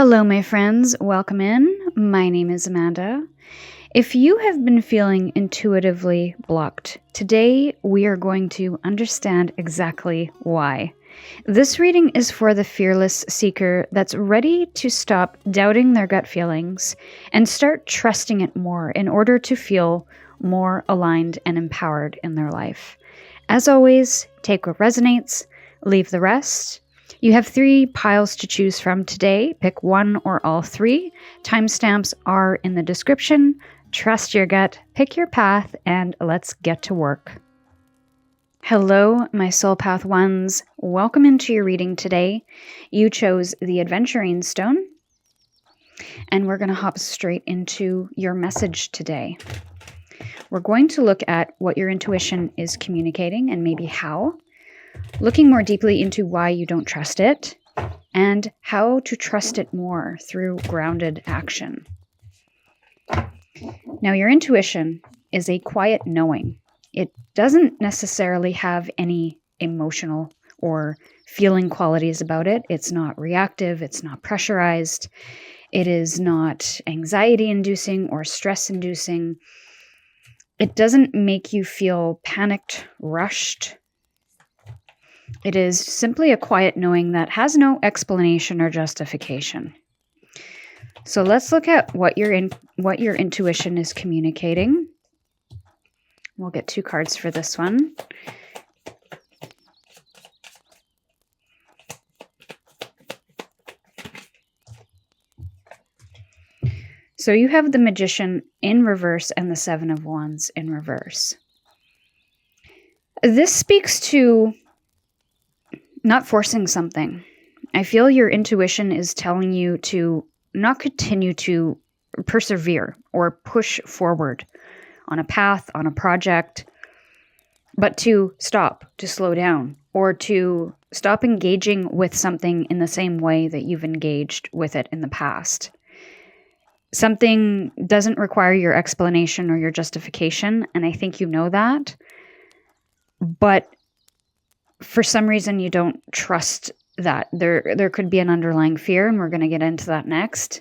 Hello, my friends. Welcome in. My name is Amanda. If you have been feeling intuitively blocked, today we are going to understand exactly why. This reading is for the fearless seeker that's ready to stop doubting their gut feelings and start trusting it more in order to feel more aligned and empowered in their life. As always, take what resonates, leave the rest. You have 3 piles to choose from today. Pick one or all 3. Timestamps are in the description. Trust your gut, pick your path, and let's get to work. Hello, my Soul Path ones. Welcome into your reading today. You chose the Aventurine stone, and we're going to hop straight into your message today. We're going to look at what your intuition is communicating and maybe how. Looking more deeply into why you don't trust it, and how to trust it more through grounded action. Now, your intuition is a quiet knowing. It doesn't necessarily have any emotional or feeling qualities about it. It's not reactive. It's not pressurized. It is not anxiety-inducing or stress-inducing. It doesn't make you feel panicked, rushed. It is simply a quiet knowing that has no explanation or justification. So let's look at what your intuition is communicating. We'll get 2 cards for this one. So you have the Magician in reverse and the 7 of Wands in reverse. This speaks to not forcing something. I feel your intuition is telling you to not continue to persevere or push forward on a path, on a project, but to stop, to slow down, or to stop engaging with something in the same way that you've engaged with it in the past. Something doesn't require your explanation or your justification, and I think you know that, but for some reason you don't trust that. There could be an underlying fear, and we're going to get into that next.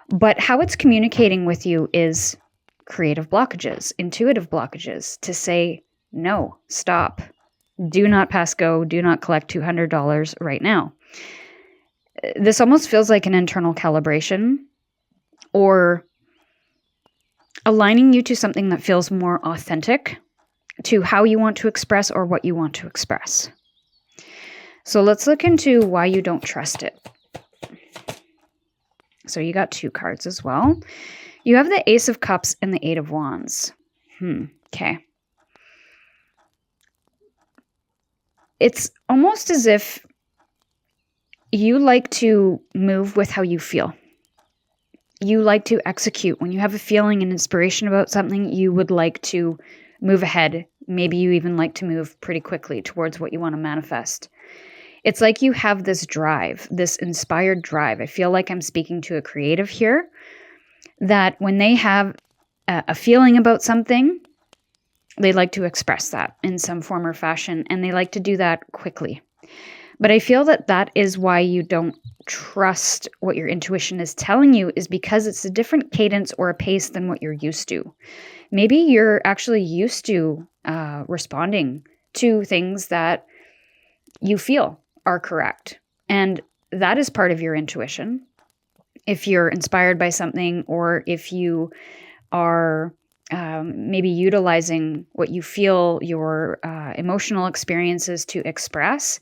But how it's communicating with you is creative blockages, intuitive blockages, to say, no, stop, do not pass go, do not collect $200 right now. This almost feels like an internal calibration or aligning you to something that feels more authentic to how you want to express or what you want to express. So let's look into why you don't trust it. So you got 2 cards as well. You have the Ace of Cups and the 8 of Wands. Okay. It's almost as if you like to move with how you feel. You like to execute. When you have a feeling and inspiration about something, you would like to move ahead. Maybe you even like to move pretty quickly towards what you want to manifest. It's like you have this drive, this inspired drive. I feel like I'm speaking to a creative here, that when they have a feeling about something, they like to express that in some form or fashion, and they like to do that quickly. But I feel that that is why you don't trust what your intuition is telling you, is because it's a different cadence or a pace than what you're used to. Maybe you're actually used to responding to things that you feel are correct. And that is part of your intuition. If you're inspired by something, or if you are maybe utilizing what you feel, your emotional experiences to express,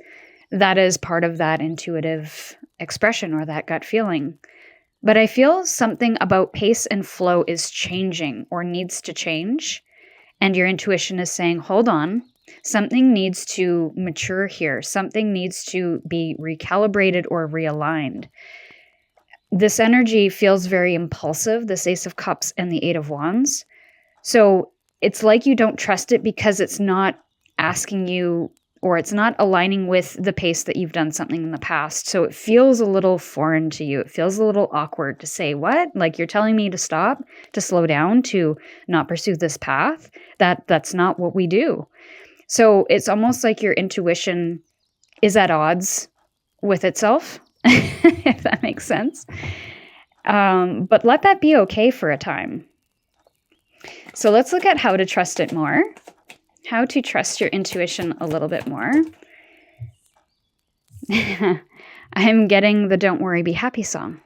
that is part of that intuitive expression or that gut feeling. But I feel something about pace and flow is changing or needs to change. And your intuition is saying, hold on, something needs to mature here. Something needs to be recalibrated or realigned. This energy feels very impulsive, this Ace of Cups and the 8 of Wands. So it's like you don't trust it because it's not asking you, or it's not aligning with the pace that you've done something in the past. So it feels a little foreign to you. It feels a little awkward to say, what? Like, you're telling me to stop, to slow down, to not pursue this path? That's not what we do. So it's almost like your intuition is at odds with itself, if that makes makes sense. But let that be okay for a time. So let's look at how to trust it more. How to trust your intuition a little bit more. I'm getting the Don't Worry, Be Happy song.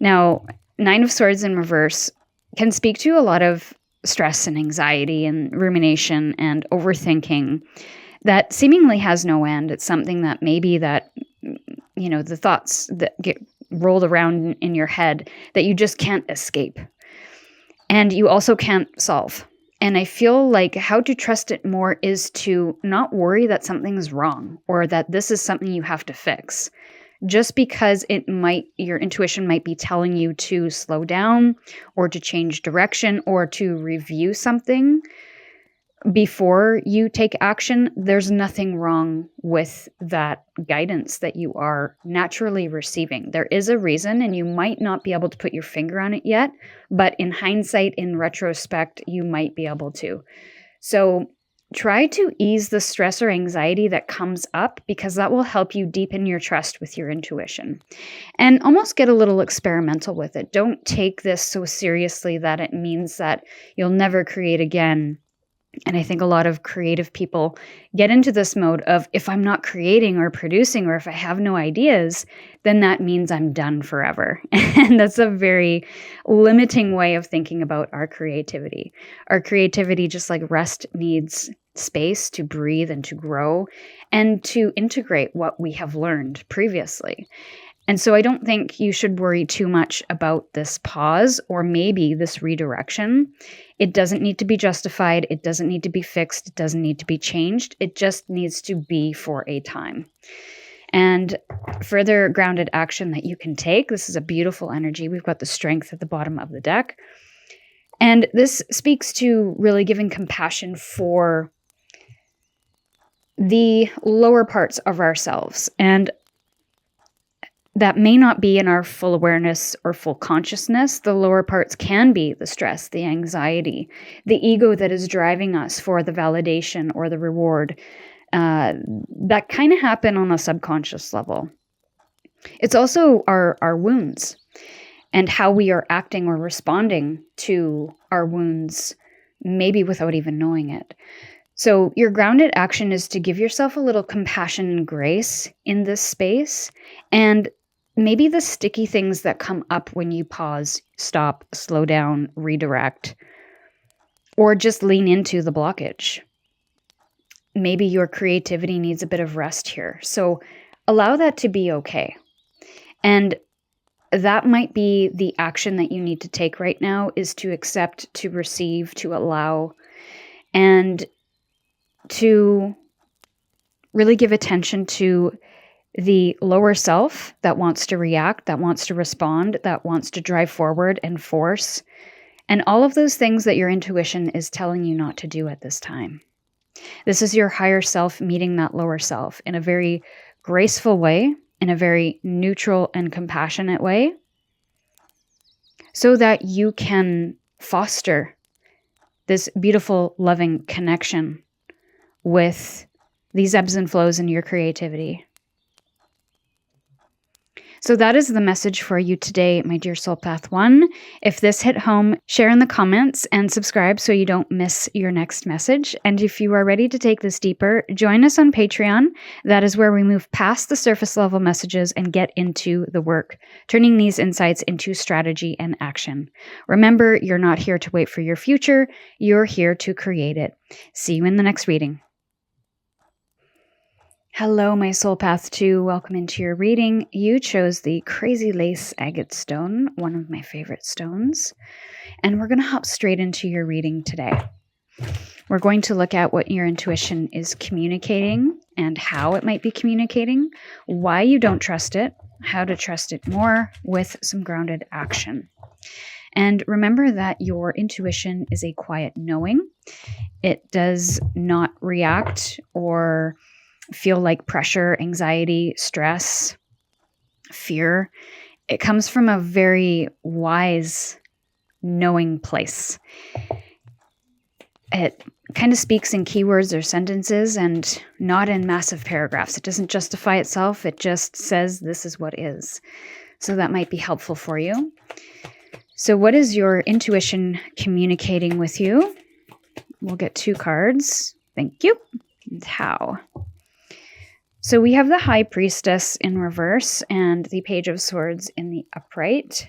Now, Nine of Swords in reverse can speak to a lot of stress and anxiety and rumination and overthinking that seemingly has no end. It's something that maybe that, the thoughts that get rolled around in your head that you just can't escape. And you also can't solve. And I feel like how to trust it more is to not worry that something's wrong or that this is something you have to fix. Just because your intuition might be telling you to slow down or to change direction or to review something before you take action, there's nothing wrong with that guidance that you are naturally receiving. There is a reason, and you might not be able to put your finger on it yet, but in hindsight, in retrospect, you might be able to. So try to ease the stress or anxiety that comes up, because that will help you deepen your trust with your intuition. And almost get a little experimental with it. Don't take this so seriously that it means that you'll never create again. And I think a lot of creative people get into this mode of, if I'm not creating or producing, or if I have no ideas, then that means I'm done forever. And that's a very limiting way of thinking about our creativity. Our creativity, just like rest, needs space to breathe and to grow and to integrate what we have learned previously. And so I don't think you should worry too much about this pause or maybe this redirection. It doesn't need to be justified. It doesn't need to be fixed. It doesn't need to be changed. It just needs to be for a time. And further grounded action that you can take. This is a beautiful energy. We've got the Strength at the bottom of the deck. And this speaks to really giving compassion for the lower parts of ourselves. And that may not be in our full awareness or full consciousness. The lower parts can be the stress, the anxiety, the ego that is driving us for the validation or the reward. That kind of happen on a subconscious level. It's also our wounds and how we are acting or responding to our wounds, maybe without even knowing it. So your grounded action is to give yourself a little compassion and grace in this space, and maybe the sticky things that come up when you pause, stop, slow down, redirect, or just lean into the blockage. Maybe your creativity needs a bit of rest here. So allow that to be okay. And that might be the action that you need to take right now, is to accept, to receive, to allow, and to really give attention to the lower self that wants to react, that wants to respond, that wants to drive forward and force, and all of those things that your intuition is telling you not to do at this time. This is your higher self meeting that lower self in a very graceful way, in a very neutral and compassionate way, so that you can foster this beautiful, loving connection with these ebbs and flows in your creativity. So that is the message for you today, my dear Soul Path 1. If this hit home, share in the comments and subscribe so you don't miss your next message. And if you are ready to take this deeper, join us on Patreon. That is where we move past the surface level messages and get into the work, turning these insights into strategy and action. Remember, you're not here to wait for your future. You're here to create it. See you in the next reading. Hello, my Soul Path 2. Welcome into your reading. You chose the Crazy Lace Agate stone, one of my favorite stones. And we're going to hop straight into your reading today. We're going to look at what your intuition is communicating and how it might be communicating, why you don't trust it, how to trust it more with some grounded action. And remember that your intuition is a quiet knowing. It does not react or feel like pressure, anxiety, stress, fear. It comes from a very wise, knowing place. It kind of speaks in keywords or sentences and not in massive paragraphs. It doesn't justify itself. It just says this is what is. So that might be helpful for you. So what is your intuition communicating with you? We'll get 2 cards. Thank you. And how? So we have the High Priestess in reverse and the Page of Swords in the upright.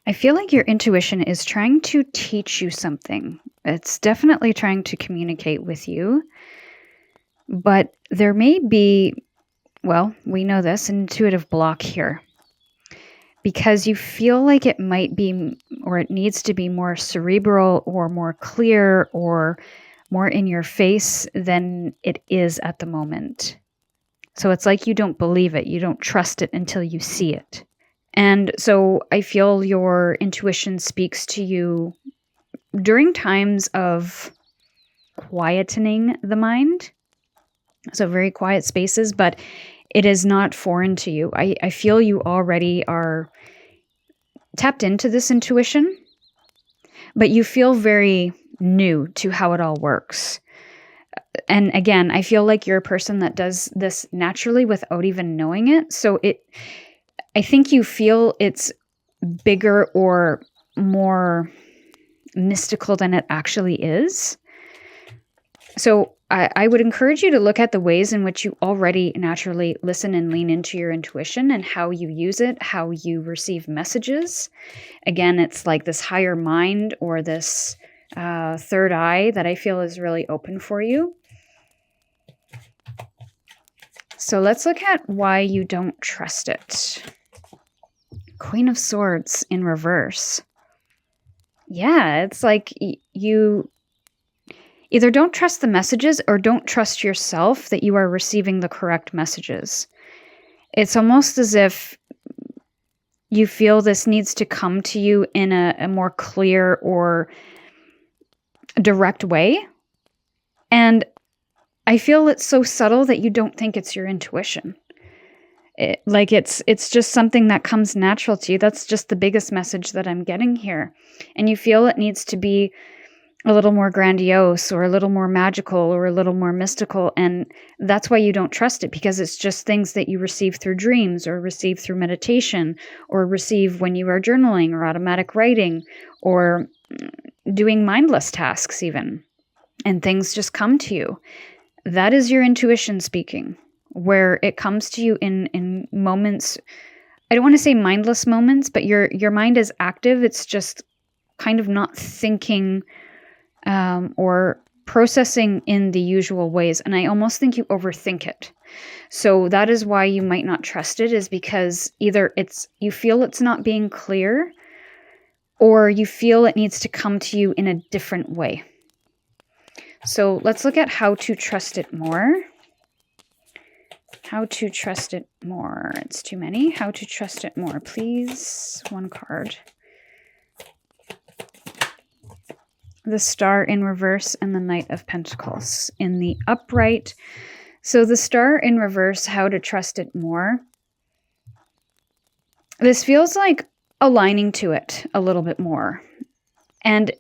I feel like your intuition is trying to teach you something. It's definitely trying to communicate with you. But there may be, well, we know this, an intuitive block here. Because you feel like it might be, or it needs to be more cerebral or more clear or more in your face than it is at the moment. So it's like you don't believe it. You don't trust it until you see it. And so I feel your intuition speaks to you during times of quietening the mind. So very quiet spaces, but it is not foreign to you. I feel you already are tapped into this intuition, but you feel very new to how it all works. And again, I feel like you're a person that does this naturally without even knowing it. So I think you feel it's bigger or more mystical than it actually is. So I would encourage you to look at the ways in which you already naturally listen and lean into your intuition and how you use it, how you receive messages. Again, it's like this higher mind or this third eye that I feel is really open for you. So let's look at why you don't trust it. Queen of Swords in reverse. Yeah, it's like you either don't trust the messages or don't trust yourself that you are receiving the correct messages. It's almost as if you feel this needs to come to you in a more clear or direct way. And I feel it's so subtle that you don't think it's your intuition. It's just something that comes natural to you. That's just the biggest message that I'm getting here. And you feel it needs to be a little more grandiose or a little more magical or a little more mystical. And that's why you don't trust it, because it's just things that you receive through dreams or receive through meditation or receive when you are journaling or automatic writing or doing mindless tasks even. And things just come to you. That is your intuition speaking, where it comes to you in moments. I don't want to say mindless moments, but your mind is active. It's just kind of not thinking or processing in the usual ways. And I almost think you overthink it. So that is why you might not trust it, is because either you feel it's not being clear, or you feel it needs to come to you in a different way. So let's look at how to trust it more. How to trust it more. It's too many. How to trust it more, please. 1 card. The Star in reverse and the Knight of Pentacles in the upright. So the Star in reverse, how to trust it more. This feels like aligning to it a little bit more. And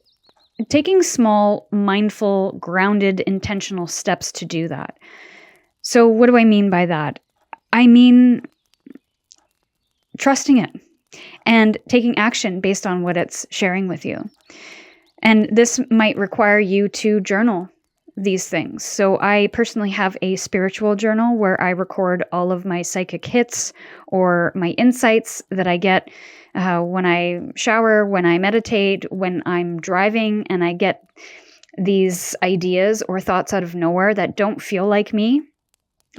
taking small, mindful, grounded, intentional steps to do that. So what do I mean by that? I mean trusting it and taking action based on what it's sharing with you. And this might require you to journal these things. So I personally have a spiritual journal where I record all of my psychic hits or my insights that I get when I shower, when I meditate, when I'm driving, and I get these ideas or thoughts out of nowhere that don't feel like me,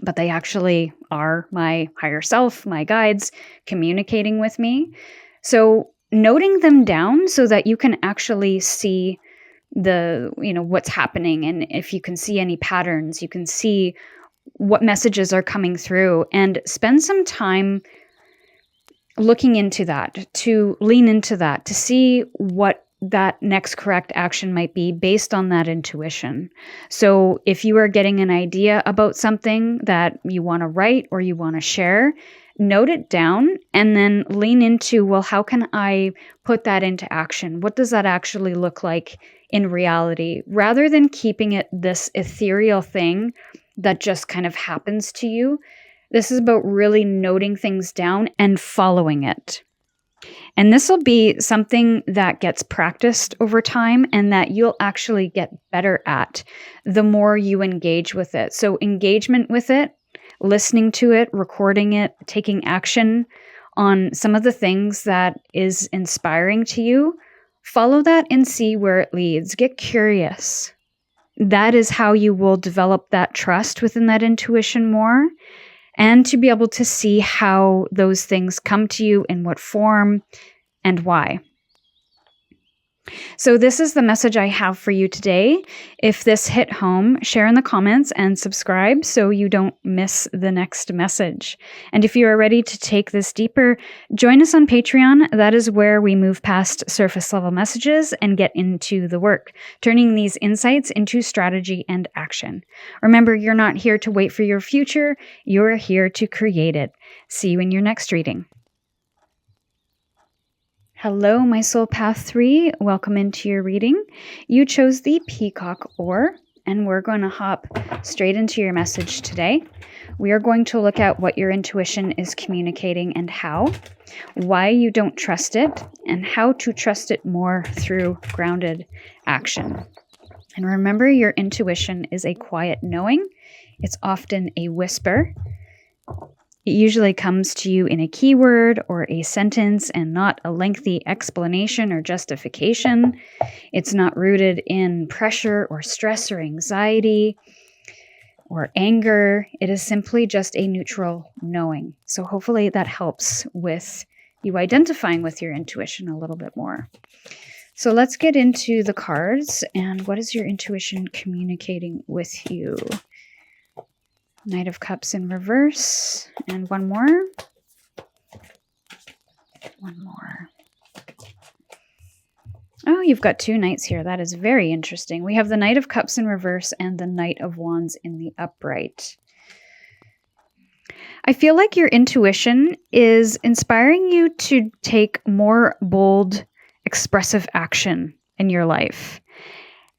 but they actually are my higher self, my guides communicating with me. So noting them down so that you can actually see what's happening. And if you can see any patterns, you can see what messages are coming through, and spend some time looking into that, to lean into that, to see what that next correct action might be based on that intuition. So if you are getting an idea about something that you want to write or you want to share, note it down and then lean into, well, how can I put that into action? What does that actually look like in reality? Rather than keeping it this ethereal thing that just kind of happens to you, This is about really noting things down and following it. And this will be something that gets practiced over time and that you'll actually get better at the more you engage with it. So engagement with it, listening to it, recording it, taking action on some of the things that is inspiring to you, follow that and see where it leads. Get curious. That is how you will develop that trust within that intuition more, and to be able to see how those things come to you, in what form, and why. So this is the message I have for you today. If this hit home, share in the comments and subscribe so you don't miss the next message. And if you are ready to take this deeper, join us on Patreon. That is where we move past surface level messages and get into the work, turning these insights into strategy and action. Remember, you're not here to wait for your future. You're here to create it. See you in your next reading. Hello, my Soul Path 3. Welcome into your reading. You chose the Peacock ore, and we're going to hop straight into your message today. We are going to look at what your intuition is communicating and how, why you don't trust it, and how to trust it more through grounded action. And remember, your intuition is a quiet knowing. It's often a whisper. It usually comes to you in a keyword or a sentence and not a lengthy explanation or justification. It's not rooted in pressure or stress or anxiety or anger. It is simply just a neutral knowing. So hopefully that helps with you identifying with your intuition a little bit more. So let's get into the cards. And what is your intuition communicating with you? Knight of Cups in reverse, and one more. One more. Oh, you've got two knights here. That is very interesting. We have the Knight of Cups in reverse and the Knight of Wands in the upright. I feel like your intuition is inspiring you to take more bold, expressive action in your life.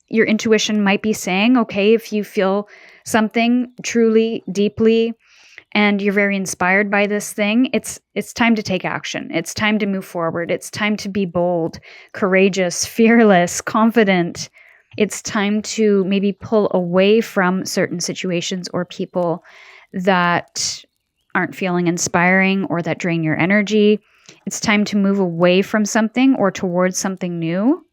Your intuition might be saying, okay, if you feel something truly, deeply, and you're very inspired by this thing, it's time to take action. It's time to move forward. It's time to be bold, courageous, fearless, confident. It's time to maybe pull away from certain situations or people that aren't feeling inspiring or that drain your energy. It's time to move away from something or towards something new.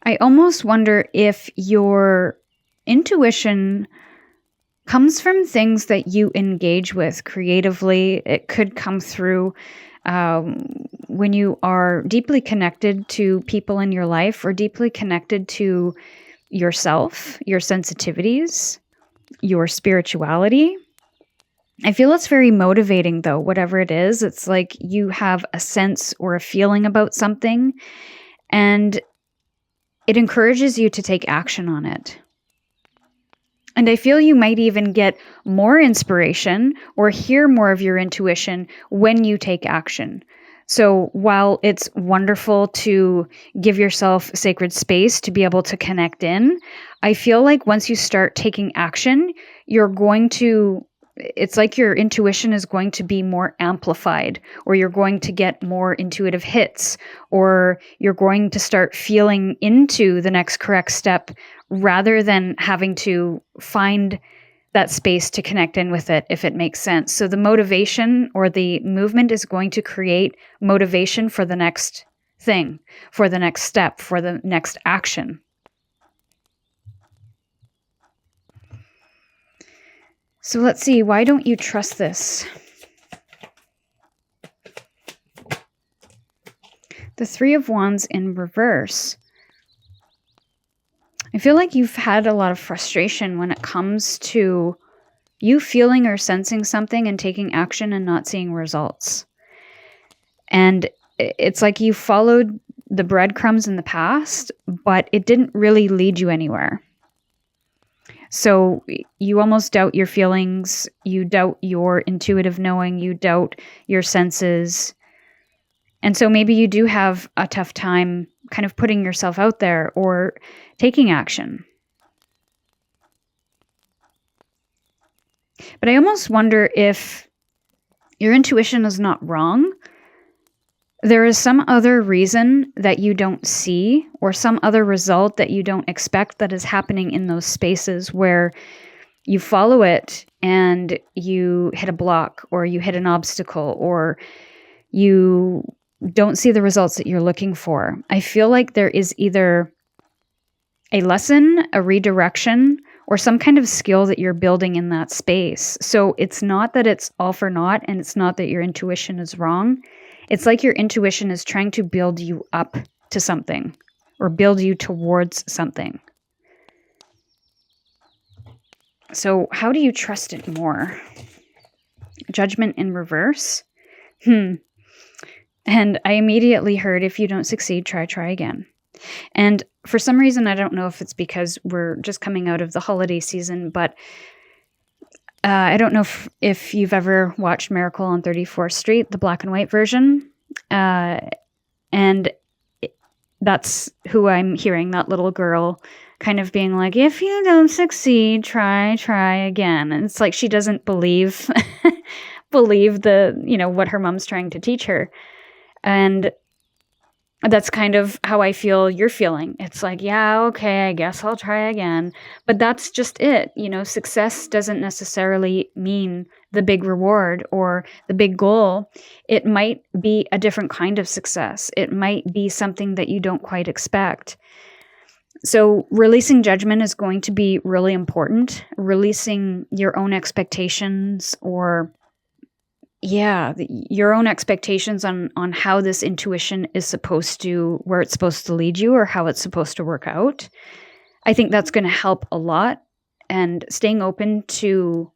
I almost wonder if your intuition comes from things that you engage with creatively. It could come through when you are deeply connected to people in your life or deeply connected to yourself, your sensitivities, your spirituality. I feel it's very motivating, though, whatever it is. It's like you have a sense or a feeling about something, and it encourages you to take action on it. And I feel you might even get more inspiration or hear more of your intuition when you take action. So while it's wonderful to give yourself sacred space to be able to connect in, I feel like once you start taking action, it's like your intuition is going to be more amplified, or you're going to get more intuitive hits, or you're going to start feeling into the next correct step rather than having to find that space to connect in with it, if it makes sense. So the motivation or the movement is going to create motivation for the next thing, for the next step, for the next action. So let's see, why don't you trust this? The Three of Wands in reverse. I feel like you've had a lot of frustration when it comes to you feeling or sensing something and taking action and not seeing results. And it's like you followed the breadcrumbs in the past, but it didn't really lead you anywhere. So you almost doubt your feelings, you doubt your intuitive knowing, you doubt your senses. And so maybe you do have a tough time kind of putting yourself out there or taking action. But I almost wonder if your intuition is not wrong. There is some other reason that you don't see, or some other result that you don't expect that is happening in those spaces where you follow it and you hit a block, or you hit an obstacle, or you don't see the results that you're looking for. I feel like there is either a lesson, a redirection, or some kind of skill that you're building in that space. So it's not that it's all for naught, and it's not that your intuition is wrong. It's like your intuition is trying to build you up to something, or build you towards something. So how do you trust it more? Judgment in reverse? And I immediately heard, if you don't succeed, try again. And for some reason, I don't know if it's because we're just coming out of the holiday season, but I don't know if you've ever watched Miracle on 34th Street, the black and white version. And that's who I'm hearing, that little girl kind of being like, if you don't succeed, try again. And it's like she doesn't believe the, what her mom's trying to teach her. And that's kind of how I feel you're feeling. It's like, yeah, okay, I guess I'll try again. But that's just it. Success doesn't necessarily mean the big reward or the big goal. It might be a different kind of success. It might be something that you don't quite expect. So releasing judgment is going to be really important. Releasing your own expectations, or your own expectations on how this intuition is where it's supposed to lead you, or how it's supposed to work out. I think that's going to help a lot. And staying open to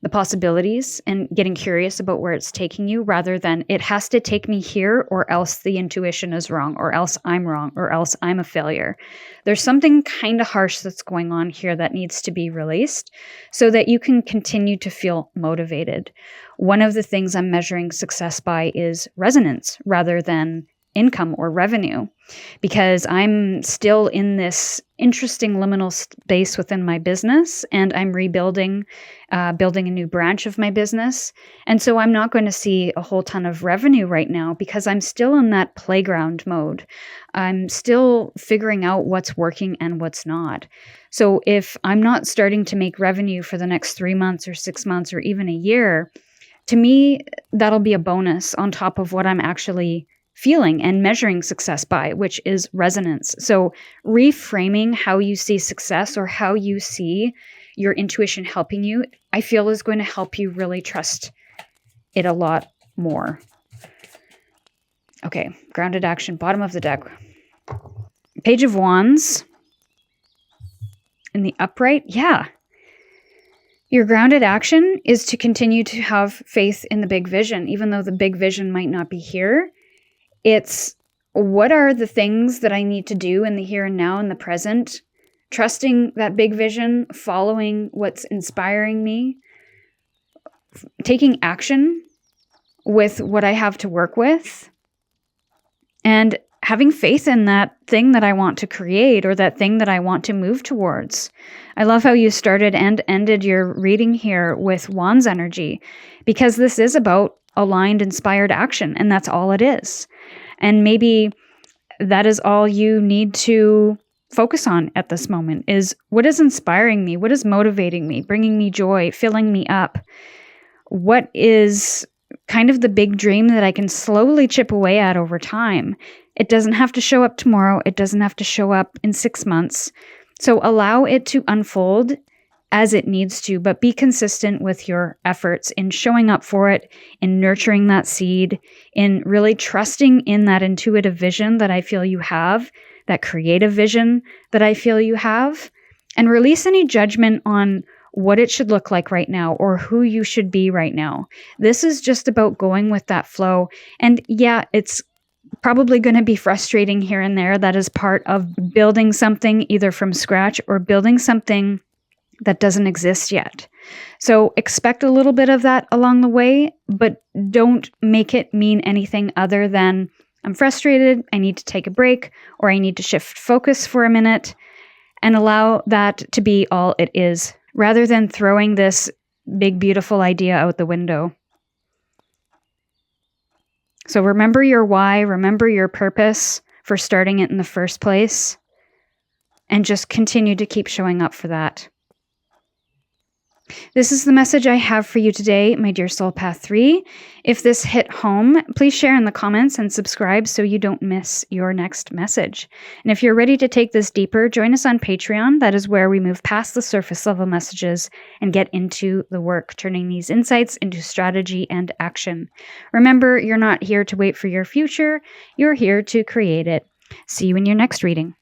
the possibilities and getting curious about where it's taking you, rather than it has to take me here, or else the intuition is wrong, or else I'm wrong, or else I'm a failure. There's something kind of harsh that's going on here that needs to be released so that you can continue to feel motivated. One of the things I'm measuring success by is resonance rather than income or revenue, because I'm still in this interesting liminal space within my business, and I'm rebuilding, building a new branch of my business. And so I'm not going to see a whole ton of revenue right now, because I'm still in that playground mode. I'm still figuring out what's working and what's not. So if I'm not starting to make revenue for the next 3 months or 6 months or even a year, to me, that'll be a bonus on top of what I'm actually feeling and measuring success by, which is resonance. So reframing how you see success, or how you see your intuition helping you, I feel is going to help you really trust it a lot more. Okay, grounded action, bottom of the deck. Page of Wands in the upright. Yeah. Your grounded action is to continue to have faith in the big vision, even though the big vision might not be here. It's, what are the things that I need to do in the here and now, in the present? Trusting that big vision, following what's inspiring me, taking action with what I have to work with, and having faith in that thing that I want to create, or that thing that I want to move towards. I love how you started and ended your reading here with Wands energy, because this is about aligned, inspired action, and that's all it is. And maybe that is all you need to focus on at this moment, is what is inspiring me, what is motivating me, bringing me joy, filling me up. What is kind of the big dream that I can slowly chip away at over time? It doesn't have to show up tomorrow. It doesn't have to show up in 6 months. So allow it to unfold as it needs to, but be consistent with your efforts in showing up for it, in nurturing that seed, in really trusting in that intuitive vision that I feel you have, that creative vision that I feel you have, and release any judgment on what it should look like right now, or who you should be right now. This is just about going with that flow. And yeah, it's probably going to be frustrating here and there. That is part of building something either from scratch, or building something that doesn't exist yet. So expect a little bit of that along the way, but don't make it mean anything other than, I'm frustrated, I need to take a break, or I need to shift focus for a minute, and allow that to be all it is, rather than throwing this big, beautiful idea out the window. So remember your why, remember your purpose for starting it in the first place, and just continue to keep showing up for that. This is the message I have for you today, my dear Soul Path 3. If this hit home, please share in the comments and subscribe so you don't miss your next message. And if you're ready to take this deeper, join us on Patreon. That is where we move past the surface level messages and get into the work, turning these insights into strategy and action. Remember, you're not here to wait for your future. You're here to create it. See you in your next reading.